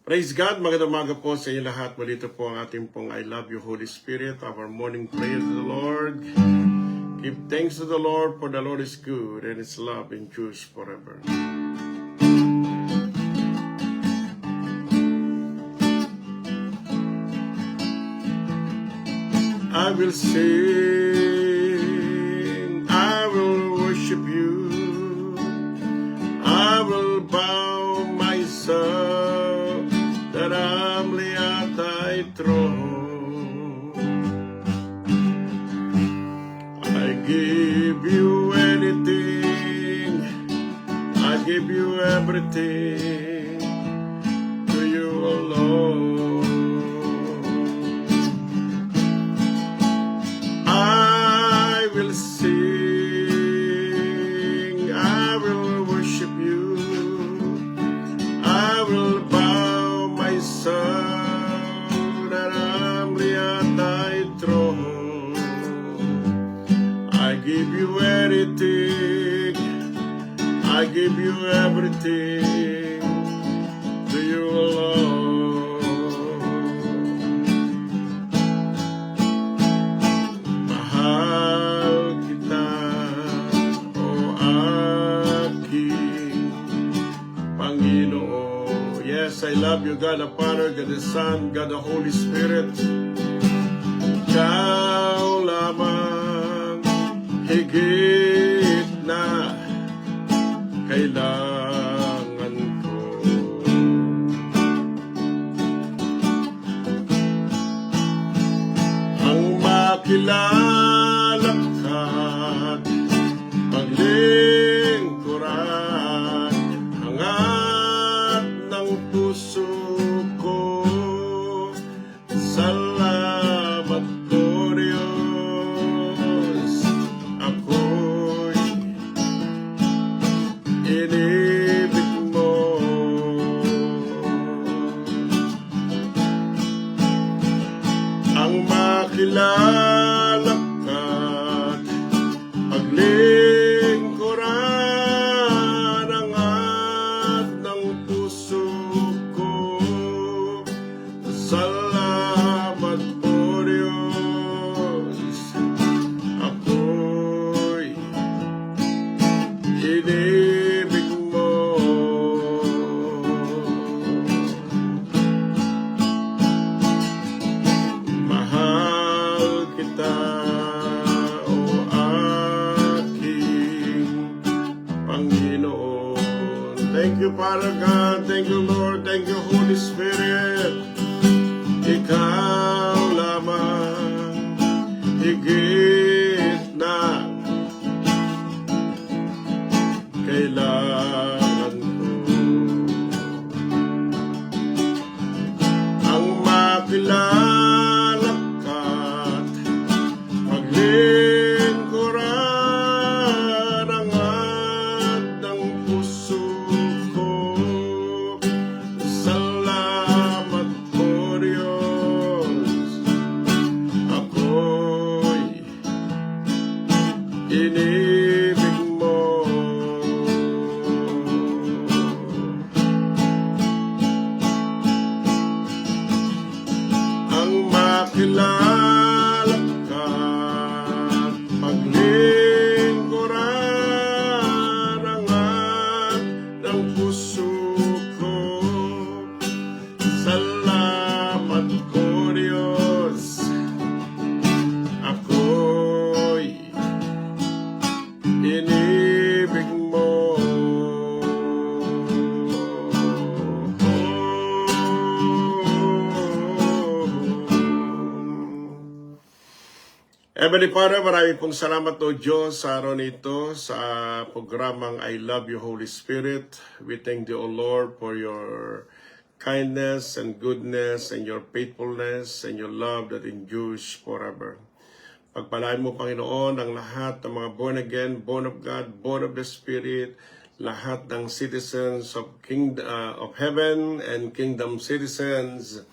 Praise God, magandang umaga po sa inyo lahat. Malito po ang ating pong I love you Holy Spirit, our morning prayer to the Lord. Give thanks to the Lord, for the Lord is good and His love endures forever. I will sing, I will worship you, I will bow myself that humbly at thy throne. I give you anything, I give you everything, to you alone. I will sing, I will worship you, I will bow myself that humbly at thy throne. I give you anything, I give you everything, to you alone. Mahal kita, o aking Panginoon. Yes, I love you, God the Father, God the Son, God the Holy Spirit. Ikaw lamang higit na kailangan ko. Ang makilala ka't paglingkuran, hangat ng puso ko. Salamat po Diyos, ako'y inibig mo. Ang makilala ka't paglingkuran, hangat ng puso ko. Salamat po Diyos, ako'y inibig mo. Mahal kita, o aking Panginoon. Thank you, Father God. Thank you, Lord. Thank you, Holy Spirit. Ikaw lamang higit na kailangan ko. Ang makilala ka't paglingkuran, hangat ng puso ko. Salamat po Diyos, ako'y inibig mo. Ang makilala ka't paglingkuran, hangat ng puso ko. Salamat po Diyos, ako'y inibig mo. Heavenly Father, marami pong salamat o Diyos sa araw nito sa programang I Love You Holy Spirit. We thank you, O Lord, for your kindness and goodness and your faithfulness and your love that endures forever. Pagpalain mo, Panginoon, ang lahat ng mga born again, born of God, born of the Spirit, lahat ng citizens of heaven and kingdom citizens,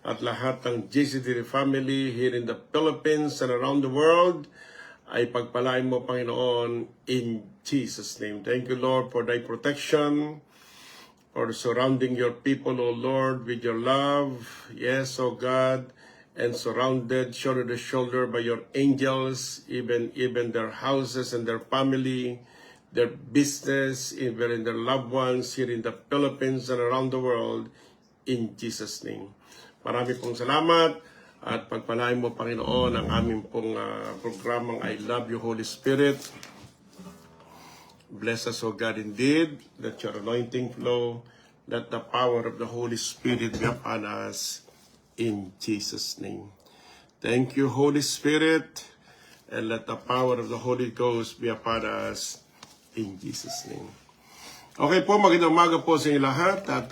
at lahat ng GCT family here in the Philippines and around the world, ay pagpalain mo, Panginoon, in Jesus' name. Thank you, Lord, for thy protection, for surrounding your people, O Lord, with your love. Yes, O God, and surrounded shoulder to shoulder by your angels, even their houses and their family, their business, even their loved ones here in the Philippines and around the world, in Jesus' name. Marami pong salamat at pagpalain mo, Panginoon, ang aming pong programang I Love You, Holy Spirit. Bless us, O God, indeed. Let your anointing flow. Let the power of the Holy Spirit be upon us. In Jesus' name. Thank you, Holy Spirit. And let the power of the Holy Ghost be upon us. In Jesus' name. Okay po, magandang umaga po sa inyo lahat. At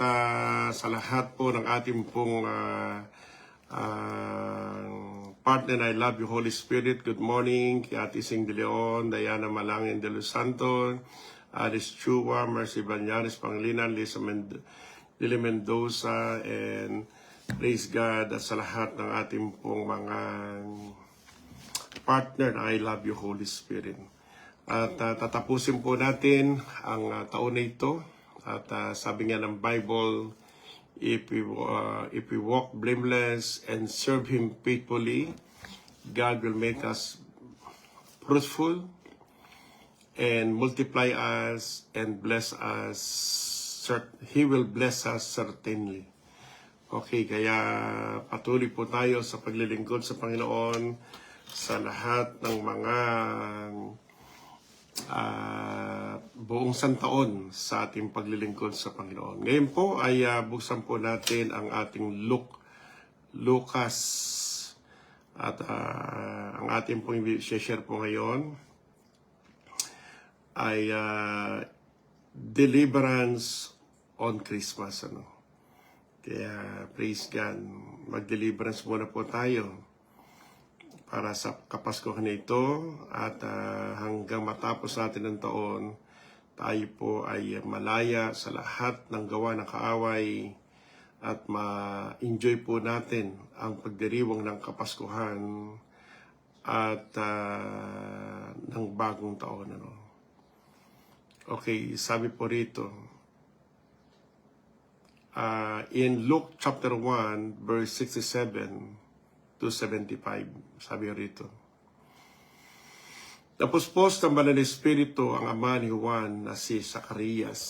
sa lahat po ng ating pong partner, I Love You, Holy Spirit. Good morning. Kay Ate Sing de Leon, Diana Malangin de Los Santos, Alice Chua, Mercy Banyares Pangilinan, Lili Mendoza, and praise God at sa lahat ng ating pong mga partner na I Love You, Holy Spirit. At tatapusin po natin ang taon na ito. At sabi nga ng Bible, if we walk blameless and serve Him faithfully, God will make us fruitful and multiply us and bless us. He will bless us certainly. Okay, kaya patuloy po tayo sa paglilingkod sa Panginoon sa lahat ng mga buong santaon sa ating paglilingkod sa Panginoon. Ngayon po ay buksan po natin ang ating Lucas at ang ating pong i-share po ngayon ay deliverance on Christmas. Kaya, praise God, mag-deliverance muna po tayo para sa Kapaskuhan na ito at hanggang matapos natin ang taon, tayo po ay malaya sa lahat ng gawa ng kaaway at ma-enjoy po natin ang pagdiriwang ng Kapaskuhan at ng bagong taon. Okay, sabi po rito, in Luke chapter 1, verse 67 to 75, sabi rito. Napuspos ng Banal na Espiritu ang ama ni Juan na si Zacarias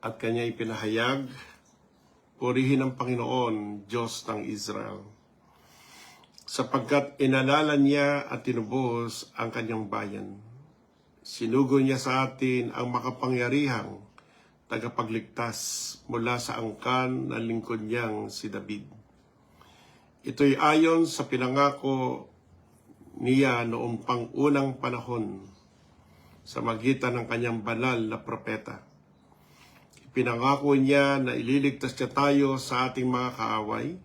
at kanya ipinahayag, purihin ang Panginoon, Diyos ng Israel, sapagkat inalala niya at tinubos ang kanyang bayan. Sinugo niya sa atin ang makapangyarihang tagapagligtas mula sa angkan ng lingkod niyang si David. Ito'y ayon sa pinangako niya noong pang-unang panahon sa magitan ng kanyang banal na propeta. Ipinangako niya na ililigtas niya tayo sa ating mga kaaway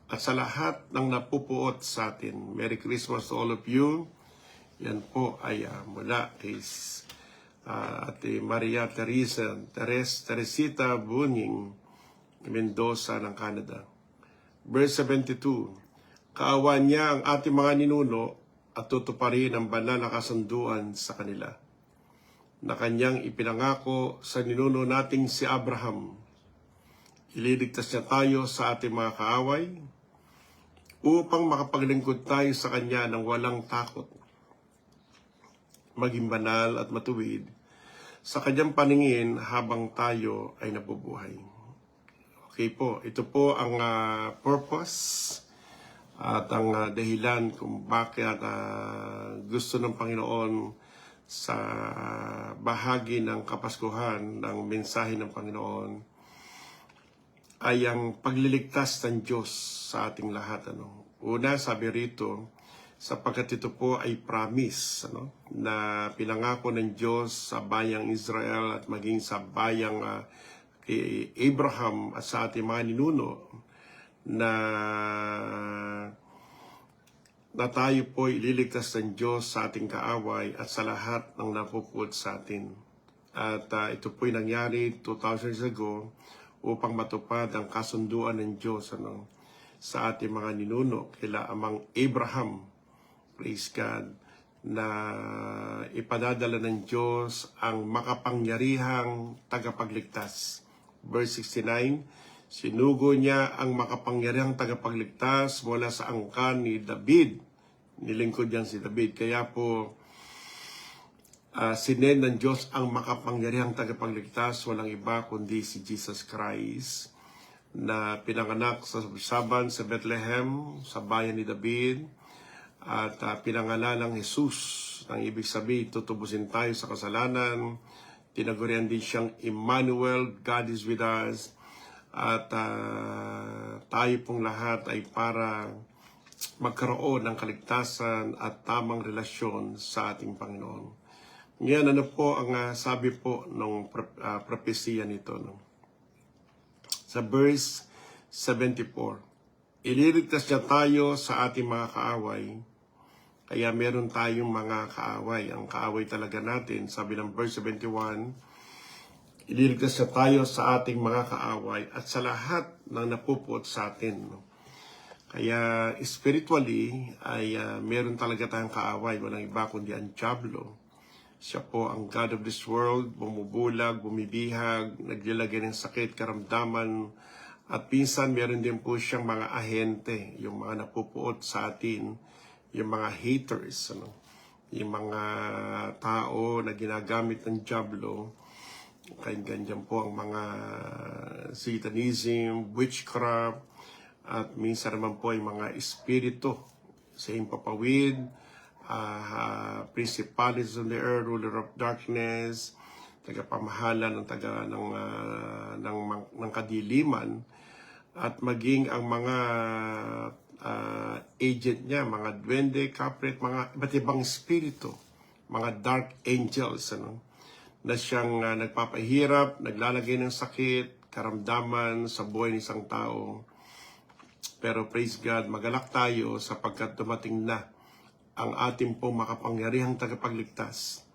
at sa lahat ng napupuot sa atin. Merry Christmas to all of you. Yan po ay mula kay Ate Maria Teresita Buning Mendoza ng Canada. Verse 72, kaawan niya ang ating mga ninuno at tutuparin ang banal na kasunduan sa kanila na kanyang ipinangako sa ninuno nating si Abraham. Ililigtas niya tayo sa ating mga kaaway upang makapaglingkod tayo sa kanya ng walang takot, maging banal at matuwid sa kanyang paningin habang tayo ay nabubuhay. Okay po, ito po ang purpose at ang dahilan kung bakit gusto ng Panginoon sa bahagi ng Kapaskuhan ng mensahe ng Panginoon ay ang pagliligtas ng Diyos sa ating lahat. Una, sabi rito, sapagkat ito po ay promise na pinangako ng Diyos sa bayang Israel at maging sa bayang kay Abraham at sa ating mga ninuno na tayo po ililigtas ng Diyos sa ating kaaway at sa lahat ng napupuot sa atin. At ito po ay nangyari 2,000 years ago upang matupad ang kasunduan ng Diyos sa ating mga ninuno kila amang Abraham. Praise God. na ipadadala ng Diyos ang makapangyarihang tagapagligtas. Verse 69, sinugo niya ang makapangyarihang tagapagligtas mula sa angkan ni David. Nilingkod yan si David. Kaya po, sinend ng Diyos ang makapangyarihang tagapagligtas, walang iba kundi si Jesus Christ, na pinanganak sa Saban sa Bethlehem, sa bayan ni David, at pinangalan ng Jesus. Ang ibig sabihin, tutubusin tayo sa kasalanan. Tinagurian din siyang Emmanuel, God is with us. At tayo pong lahat ay para magkaroon ng kaligtasan at tamang relasyon sa ating Panginoon. Ngayon, ano po ang sabi po ng propesya nito? No? Sa verse 74, ililigtas niya tayo sa ating mga kaaway. Kaya meron tayong mga kaaway. Ang kaaway talaga natin, sabi ng verse 71, ililigtas niya tayo sa ating mga kaaway at sa lahat ng napupuot sa atin. No? Kaya spiritually ay meron talaga tayong kaaway. Walang iba kundi ang Diablo. Siya po ang God of this world, bumubulag, bumibihag, naglalagay ng sakit, karamdaman, at pinsan meron din po siyang mga ahente, yung mga napupuot sa atin, yung mga haters, yung mga tao na ginagamit ng Diablo. Kaya ganyan po ang mga Satanism, witchcraft, at minsan naman po ay mga espiritu sa impapawid, principalities on the earth, ruler of darkness, tagapamahala ng kadiliman, at maging ang mga agent niya, mga duwende, kapret, mga iba't ibang espiritu, mga dark angels, na siyang nagpapahirap, naglalagay ng sakit, karamdaman sa buhay ng isang tao. Pero praise God, magalak tayo sapagkat dumating na ang ating pong makapangyarihang tagapagligtas,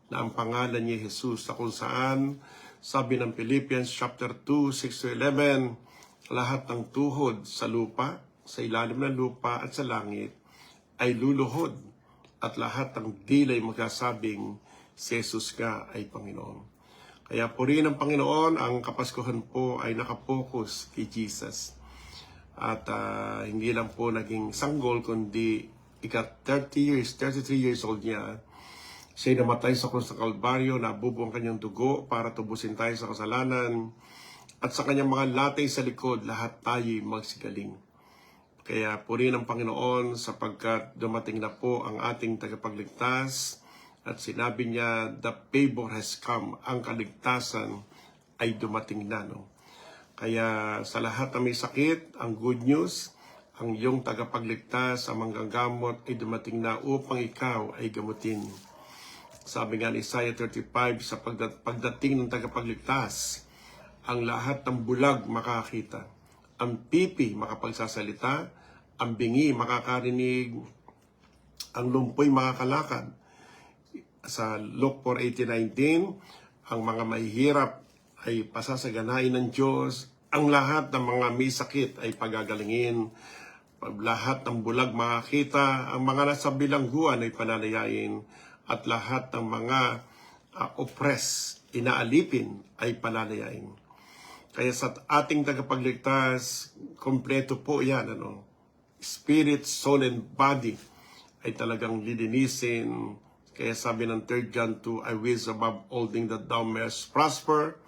na ang pangalan niya Jesus, na kung saan, sabi ng Philippians chapter 2, 6-11, lahat ng tuhod sa lupa, sa ilalim ng lupa at sa langit, ay luluhod, at lahat ng dilay magkasabing si Jesus ka ay Panginoon. Kaya purihin ng Panginoon, ang Kapaskuhan po ay nakapokus kay Jesus. At hindi lang po naging sanggol, kundi 33 years old niya, siya'y namatay sa krus ng Kalbaryo, nabubuo ang kanyang dugo para tubusin tayo sa kasalanan, at sa kanyang mga latay sa likod, lahat tayo'y magsigaling. Kaya purihin ang Panginoon sapagkat dumating na po ang ating tagapagligtas, at sinabi niya, the favor has come, ang kaligtasan ay dumating na. No? Kaya sa lahat na may sakit, ang good news, ang iyong tagapagligtas, ang manggagamot ay dumating na upang ikaw ay gamutin. Sabi nga ni Isaiah 35, sa pagdating ng tagapagligtas, ang lahat ng bulag makakita, ang pipi makapagsasalita, ang bingi makakarinig, ang lumpoy makakalakad. Sa Luke 4:18-19, ang mga mahihirap ay pasasaganain ng Diyos, ang lahat ng mga may sakit ay pagagalingin, lahat ng bulag makakita, ang mga nasa bilangguan ay palalayain, at lahat ng mga oppress, inaalipin ay palalayain. Kaya sa ating tagapagligtas, kompleto po yan, spirit, soul, and body ay talagang lilinisin. Kaya sabi ng 3 John 2, I wish above all things that thou mayest prosper,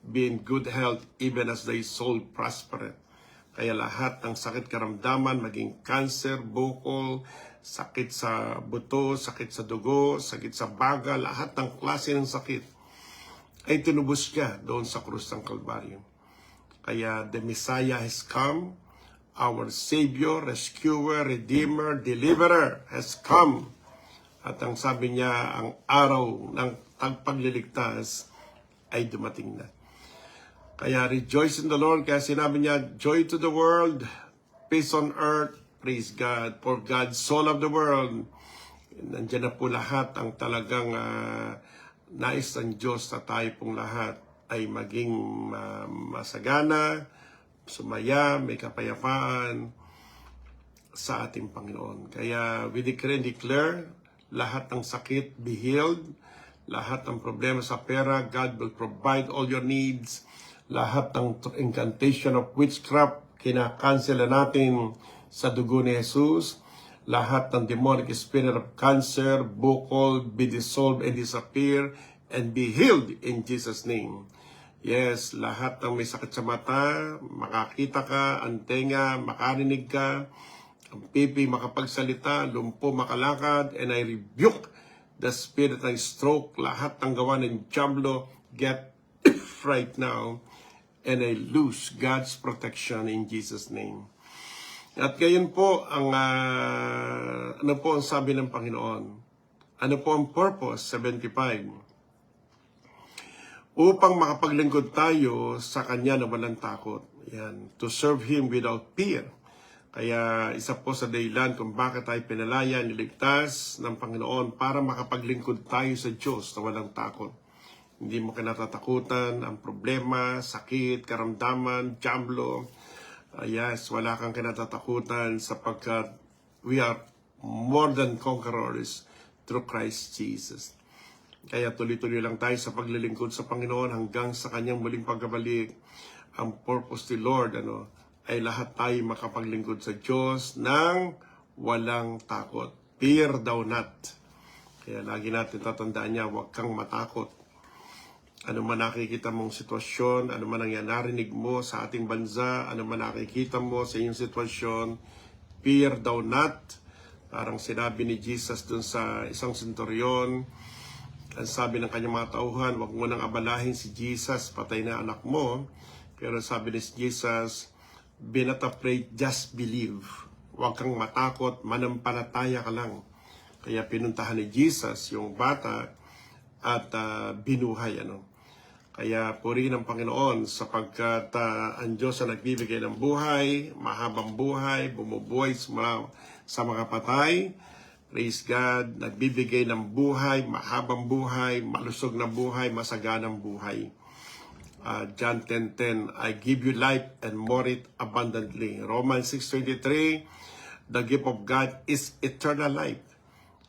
be in good health, even as thy soul prospereth. Kaya lahat ng sakit karamdaman, maging cancer, bukol, sakit sa buto, sakit sa dugo, sakit sa baga, lahat ng klase ng sakit, ay tinubos niya doon sa krus ng Kalbaryo. Kaya the Messiah has come, our Savior, Rescuer, Redeemer, Deliverer has come. At ang sabi niya, ang araw ng tagpagliligtas ay dumating na. Kaya rejoice in the Lord. Kaya sinabi niya, joy to the world, peace on earth, praise God, for God so loved the world. Nandiyan na po lahat ang talagang nais ng Diyos na tayo pong lahat ay maging masagana, sumaya, may kapayapaan sa ating Panginoon. Kaya we decree and declare, lahat ng sakit, be healed. Lahat ng problema sa pera, God will provide all your needs. Lahat ng incantation of witchcraft, kinakansela natin sa dugo ni Jesus. Lahat ng demonic spirit of cancer, bukol, be dissolved and disappear and be healed in Jesus' name. Yes, lahat ng may sakit sa mata, makakita ka, ang tenga, makarinig ka, ang pipi makapagsalita, lumpo makalakad, and I rebuke the spirit ng stroke, lahat ng gawa ng diablo, get right now, and I lose God's protection in Jesus' name. At gayon po, ano po ang sabi ng Panginoon? Ano po ang purpose? 75. Upang makapaglingkod tayo sa Kanya na walang takot. Yan. To serve Him without fear. Kaya isa po sa dahilan kung bakit tayo pinalaya, niligtas ng Panginoon para makapaglingkod tayo sa Diyos na walang takot. Hindi mo kinatatakutan ang problema, sakit, karamdaman, diablo. Yes, wala kang kinatatakutan sapagkat we are more than conquerors through Christ Jesus. Kaya tuloy-tuloy lang tayo sa paglilingkod sa Panginoon hanggang sa Kanyang muling pagbabalik. Ang purpose ni Lord ay lahat tayo makapaglingkod sa Diyos ng walang takot. Fear thou not. Kaya lagi natin tatandaan niya, huwag kang matakot. Ano man nakikita mong sitwasyon, ano man ang narinig mo sa ating bansa, ano man nakikita mo sa iyong sitwasyon, fear thou not. Parang sinabi ni Jesus dun sa isang senturyon, ang sabi ng kanyang mga tauhan, huwag mo nang abalahin si Jesus, patay na anak mo. Pero sabi ni Jesus, be not afraid, just believe. Huwag kang matakot, manampalataya ka lang. Kaya pinuntahan ni Jesus yung bata at binuhay. Kaya purihin ang Panginoon sapagkat ang Diyos ang nagbibigay ng buhay, mahabang buhay, bumubuhay sa mga patay. Praise God, nagbibigay ng buhay, mahabang buhay, malusog na buhay, masaganang buhay. John 10:10, I give you life and more it abundantly. Romans 6:23, the gift of God is eternal life.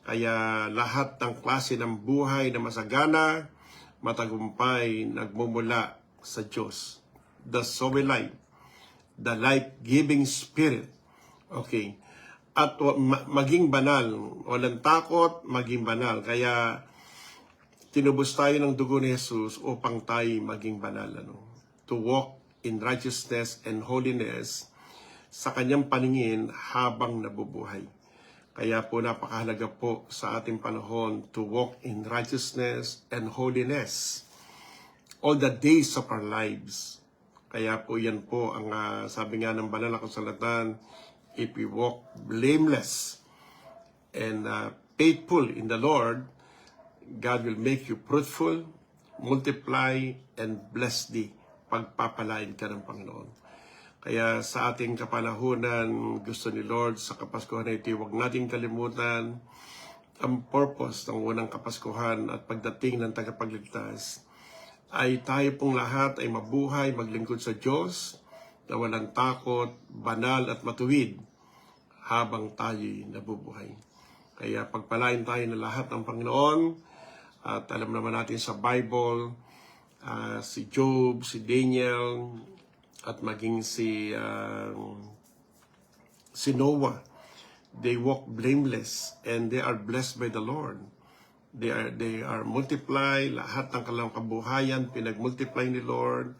Kaya lahat ng klase ng buhay na masagana, matagumpay, nagmumula sa Diyos. The Zoe life, the life-giving spirit. Okay. At maging banal, walang takot, maging banal. Kaya tinubos tayo ng dugo ni Jesus upang tayo maging banal. To walk in righteousness and holiness sa kanyang paningin habang nabubuhay. Kaya po napakahalaga po sa ating panahon to walk in righteousness and holiness all the days of our lives. Kaya po yan po ang sabi nga ng banal na kasulatan, if we walk blameless and faithful in the Lord, God will make you fruitful, multiply, and bless thee. Pagpapalain ka ng Panginoon. Kaya sa ating kapanahunan, gusto ni Lord sa Kapaskuhan na ito, huwag natin kalimutan ang purpose ng unang Kapaskuhan at pagdating ng tagapagligtas ay tayo pong lahat ay mabuhay, maglingkod sa Diyos na walang takot, banal at matuwid habang tayo'y nabubuhay. Kaya pagpalain tayo ng lahat ng Panginoon at alam naman natin sa Bible, si Job, si Daniel, at maging si Noah, they walk blameless and they are blessed by the Lord. They are multiply, lahat ng kanilang kabuhayan pinagmultiply ni Lord,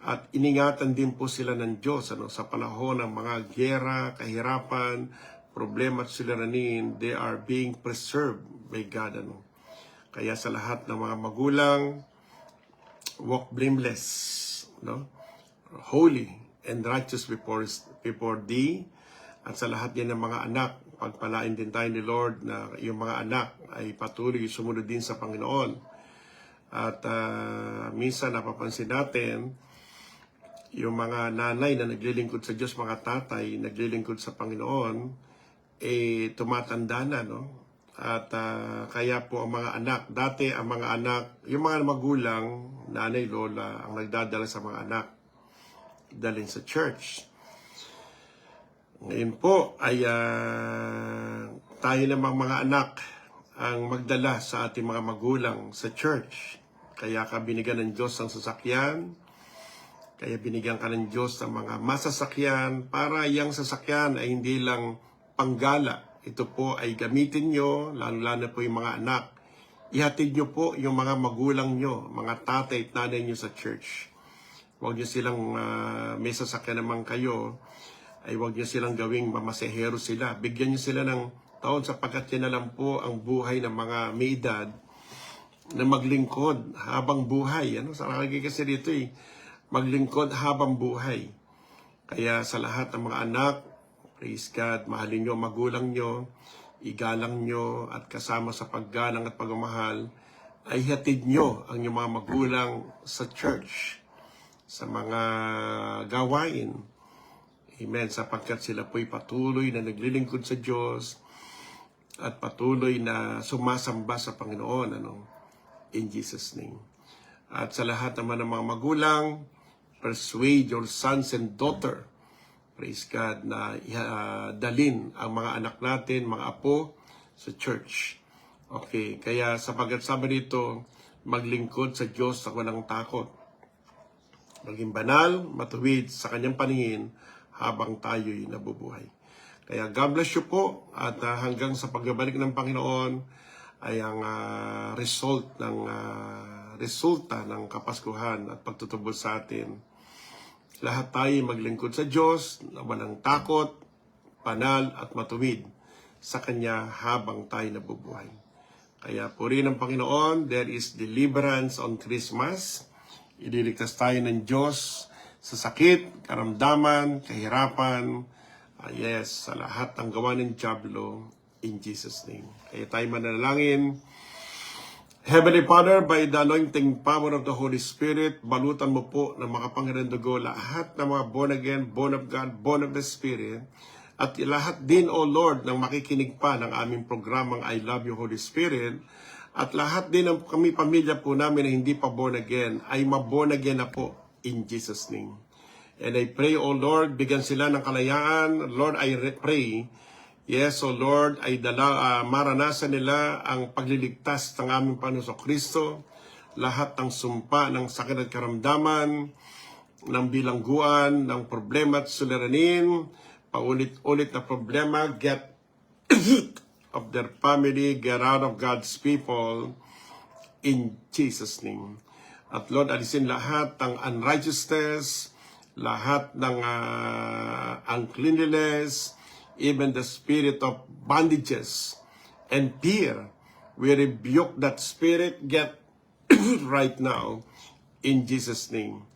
at iningatan din po sila ng Diyos sa panahon ng mga giyera, kahirapan, problema at suliranin, they are being preserved by God. Kaya sa lahat ng mga magulang, walk blameless, holy and righteous before thee. At sa lahat din ng mga anak, pagpalain din tayo ni Lord na yung mga anak ay patuloy sumunod din sa Panginoon. At minsan napapansin natin, yung mga nanay na naglilingkod sa Diyos, mga tatay naglilingkod sa Panginoon, tumatanda na, At kaya po ang mga anak, dati ang mga anak, yung mga magulang, nanay, lola, ang nagdadala sa mga anak, dalhin sa church. Ngayon po ay tayo namang mga anak ang magdala sa ating mga magulang sa church. Kaya ka binigyan ng Diyos ng sasakyan, kaya binigyan ka ng Diyos ng mga masasakyan para yung sasakyan ay hindi lang panggala. Ito po ay gamitin nyo, lalo-lalo po yung mga anak. Ihatid nyo po yung mga magulang nyo, mga tatay at nanay nyo sa church. Huwag nyo silang may sasakyan naman kayo, ay huwag nyo silang gawing mamasahero sila. Bigyan nyo sila ng taon sapagkat yan na lang po ang buhay ng mga may edad na maglingkod habang buhay. Sa nakalagay kasi dito maglingkod habang buhay. Kaya sa lahat ng mga anak, praise God, mahalin nyo ang magulang nyo, igalang nyo at kasama sa paggalang at pagmamahal, ay hatid nyo ang inyong mga magulang sa church, sa mga gawain. Amen. Sapagkat sila po'y patuloy na naglilingkod sa Diyos at patuloy na sumasamba sa Panginoon. In Jesus' name. At sa lahat naman ng mga magulang, persuade your sons and daughter, praise God, na dalin ang mga anak natin, mga apo, sa church. Okay, kaya sapagkat sabi dito, maglingkod sa Diyos sa walang takot. Maging banal, matuwid sa kanyang paningin, habang tayo'y nabubuhay. Kaya God bless you po at hanggang sa pagbabalik ng Panginoon ay ang resulta ng Kapaskuhan at pagtutubos sa atin. Lahat tayo maglingkod sa Diyos na walang takot, banal at matuwid sa Kanya habang tayo nabubuhay. Kaya purihin ng Panginoon, there is deliverance on Christmas. Ililigtas tayo ng Diyos sa sakit, karamdaman, kahirapan, yes, sa lahat ng gawa ng dyablo, in Jesus' name. Kaya tayo manalangin. Heavenly Father, by the anointing power of the Holy Spirit, balutan mo po ng makapangyarihang dugo lahat ng mga born again, born of God, born of the Spirit, at lahat din, O Lord, ng makikinig pa ng aming programang I Love You, Holy Spirit, at lahat din ng kami pamilya po namin na hindi pa born again, ay ma-born again na po. In Jesus' name. And I pray, O Lord, bigyan sila ng kalayaan. Lord, I pray, yes, O Lord, ay maranasan nila ang pagliligtas ng aming Panginoon Kristo. Lahat ng sumpa ng sakit at karamdaman, ng bilangguan, ng problema at suliranin, paulit-ulit na problema, get of their family, get out of God's people, in Jesus' name. At Lord, alisin lahat ng unrighteousness, lahat ng uncleanliness, even the spirit of bondages and fear. We rebuke that spirit, get right now, in Jesus' name.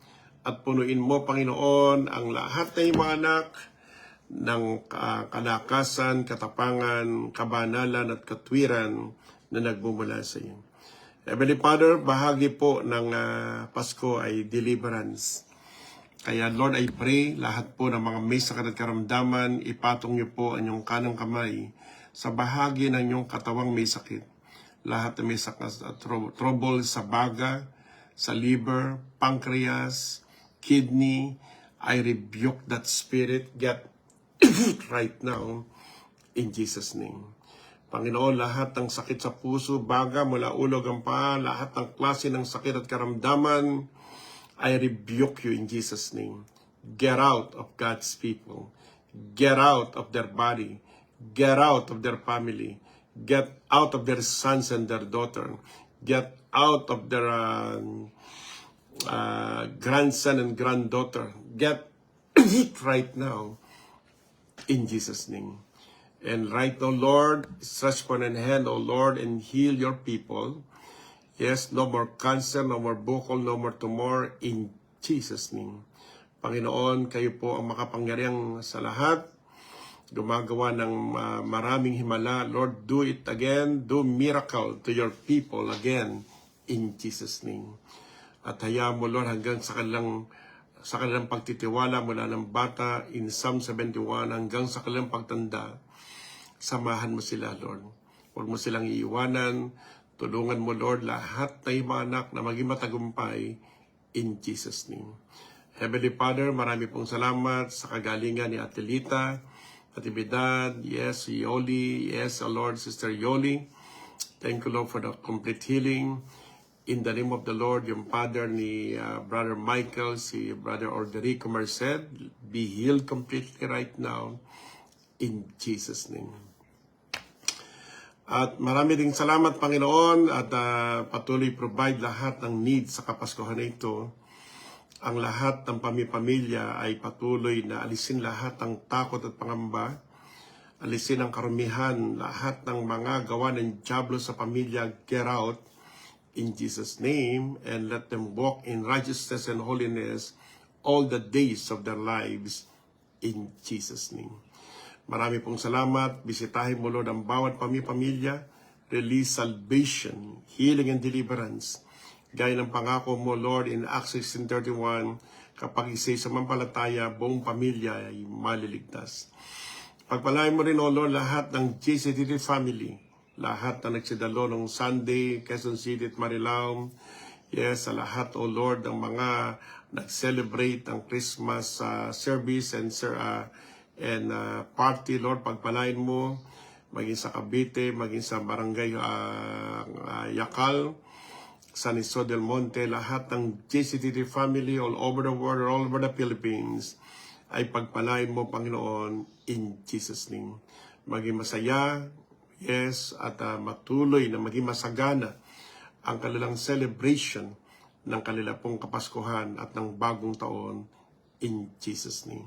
At punuin mo, Panginoon, ang lahat ng mga anak ng kalakasan, katapangan, kabanalan at katwiran na nagmumula sa iyo. Heavenly Father, bahagi po ng Pasko ay deliverance. Kaya Lord, I pray, lahat po ng mga may sakit at karamdaman, ipatong niyo po ang inyong kanang kamay sa bahagi ng inyong katawang may sakit. Lahat na may sakit, trouble sa baga, sa liver, pancreas, kidney, I rebuke that spirit, get right now, in Jesus' name. Panginoon, lahat ng sakit sa puso, baga, mula ulo hanggang paa, lahat ng klase ng sakit at karamdaman, I rebuke you in Jesus' name. Get out of God's people. Get out of their body. Get out of their family. Get out of their sons and their daughters. Get out of their grandson and granddaughter. Get it right now in Jesus' name. And right now, Lord, stretch forth an hand, O Lord, and heal your people. Yes, no more cancer, no more bukol, no more tumor, in Jesus' name. Panginoon, kayo po ang makapangyarihang sa lahat. Gumagawa ng maraming himala. Lord, do it again. Do miracle to your people again, in Jesus' name. At hayaan mo, Lord, hanggang sa kanilang pagtitiwala mula ng bata in Psalm 71 hanggang sa kanilang pagtanda, samahan mo sila, Lord. Huwag mo silang iiwanan. Tulungan mo, Lord, lahat na mga anak na maging matagumpay in Jesus' name. Heavenly Father, marami pong salamat sa kagalingan ni Atelita, Atibidad, yes, si Yoli, yes, Lord, Sister Yoli. Thank you, Lord, for the complete healing. In the name of the Lord, yung father ni Brother Michael, si Brother Orderico Merced, be healed completely right now in Jesus' name. At marami ding salamat, Panginoon, at patuloy provide lahat ng needs sa Kapaskuhan na ito. Ang lahat ng pamilya ay patuloy na alisin lahat ng takot at pangamba, alisin ang karumihan, lahat ng mga gawa ng dyablo sa pamilya, get out in Jesus' name, and let them walk in righteousness and holiness all the days of their lives in Jesus' name. Marami pong salamat. Bisitahin mo, Lord, ang bawat pamilya, release salvation, healing and deliverance. Gaya ng pangako mo, Lord, in Acts 16:31, kapag isa'y samampalataya, buong pamilya ay maliligtas. Pagpalain mo rin, O Lord, lahat ng GCTV family, lahat na nagsidalo ng Sunday, Quezon City at Marilao. Yes, sa lahat, O Lord, ng mga nag-celebrate ang Christmas service and party, Lord, pagpalain mo, maging sa Cavite, maging sa Barangay Yakal, San Isidro del Monte, lahat ng GCTV family all over the world, all over the Philippines, ay pagpalain mo, Panginoon, in Jesus' name. Maging masaya, yes, at matuloy na maging masagana ang kanilang celebration ng kanilang pong Kapaskuhan at ng bagong taon in Jesus' name.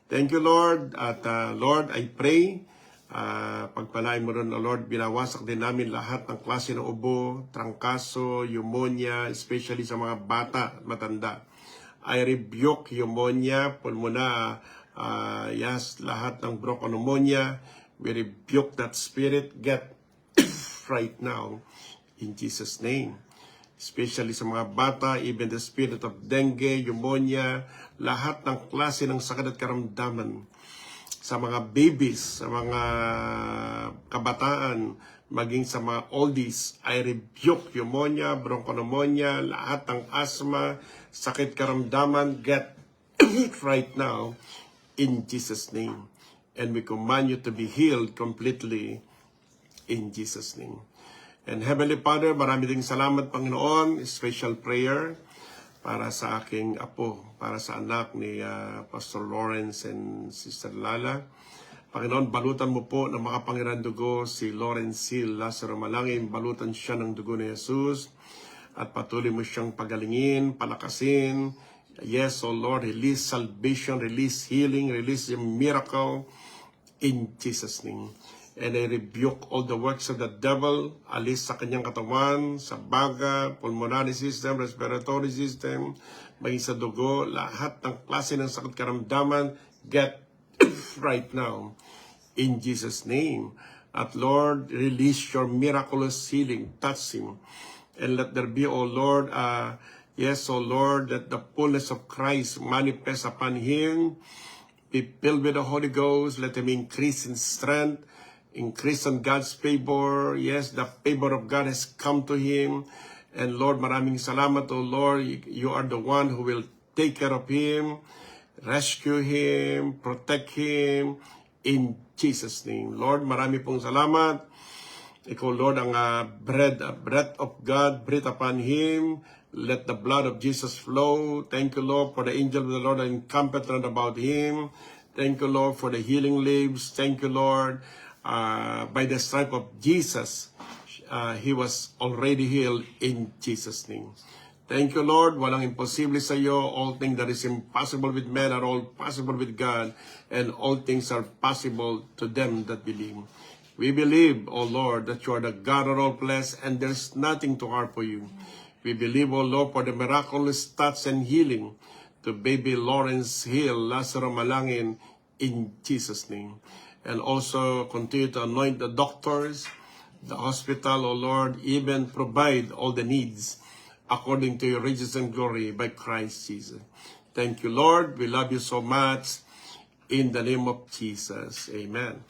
Thank you, Lord. At Lord, I pray, pagpalain mo rin, Lord, binawasak din namin lahat ng klase ng ubo, trangkaso, pneumonia, especially sa mga bata at matanda. I rebuke pneumonia, pulmona, yes, lahat ng bronchopneumonia. We rebuke that spirit. Get right now in Jesus' name. Especially sa mga bata, even the spirit of dengue, pneumonia, lahat ng klase ng sakit at karamdaman. Sa mga babies, sa mga kabataan, maging sa mga oldies, I rebuke pneumonia, bronchopneumonia, lahat ng asthma, sakit karamdaman, get right now in Jesus' name. And we command you to be healed completely in Jesus' name. And Heavenly Father, marami ding salamat, Panginoon. Special prayer para sa aking apo, para sa anak ni Pastor Lawrence and Sister Lala. Panginoon, balutan mo po ng mga Panginoon dugo si Lawrence Hill, Lazaro Malangin, balutan siya ng dugo ni Jesus at patuloy mo siyang pagalingin, palakasin. Yes, O Lord, release salvation, release healing, release a miracle in Jesus' name. And I rebuke all the works of the devil, alis sa kanyang katawan, sa baga, pulmonary system, respiratory system, maging sa dugo, lahat ng klase ng sakit karamdaman, get right now in Jesus' name. At Lord, release your miraculous healing, touch him. And let there be, O Lord, yes, O Lord, that the fullness of Christ manifest upon him. Be filled with the Holy Ghost. Let him increase in strength, increase in God's favor. Yes, the favor of God has come to him. And Lord, maraming salamat, O Lord. You are the one who will take care of him, rescue him, protect him, in Jesus' name. Lord, marami pong salamat. Ikaw, Lord, ang breath of God, breathe upon him. Let the blood of Jesus flow. Thank you, Lord, for the angel of the Lord encamped round about him. Thank you, Lord, for the healing limbs. Thank you, Lord. By the stripe of Jesus, he was already healed in Jesus' name. Thank you, Lord. Walang imposible sa iyo. All things that is impossible with men are all possible with God. And all things are possible to them that believe. We believe, O Lord, that you are the God of all flesh and there's nothing too hard for you. We believe, O Lord, for the miraculous touch and healing to baby Lawrence Hill, Lazaro Malangin, in Jesus' name. And also continue to anoint the doctors, the hospital, O Lord, even provide all the needs according to your riches and glory by Christ Jesus. Thank you, Lord. We love you so much. In the name of Jesus. Amen.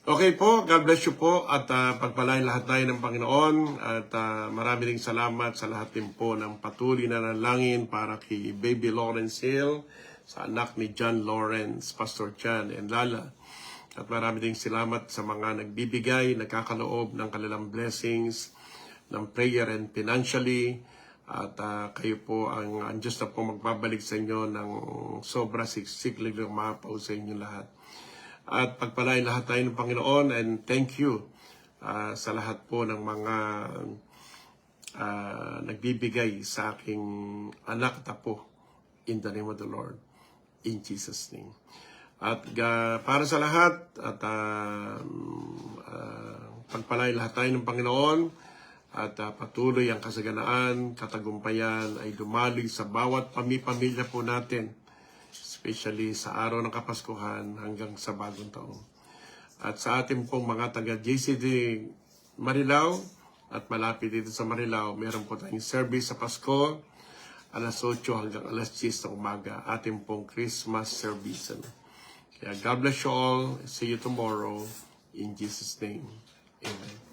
Okay po, God bless you po at pagpalain lahat tayo ng Panginoon at marami ring salamat sa lahat din po ng patuloy na nalangin para kay Baby Lawrence Hill, sa anak ni John Lawrence, Pastor John and Lala. At marami ding salamat sa mga nagbibigay, nagkakaloob ng kanilang blessings, ng prayer and financially. At kayo po, ang Diyos na po magbabalik sa inyo ng sobra siklig ng mapaw sa inyo lahat. At pagpalain lahat tayo ng Panginoon, and thank you sa lahat po ng mga nagbibigay sa aking anak at apo, in the name of the Lord, in Jesus' name. At para sa lahat, at pagpalain lahat tayo ng Panginoon, at patuloy ang kasaganaan, katagumpayan ay dumalig sa bawat pamilya po natin, especially sa araw ng Kapaskuhan hanggang sa bagong taon. At sa ating pong mga taga JCD Marilao, at malapit dito sa Marilao, meron po tayong service sa Pasko, alas 8 hanggang alas 10 ng umaga, ating pong Christmas service. Kaya God bless you all. See you tomorrow. In Jesus' name. Amen.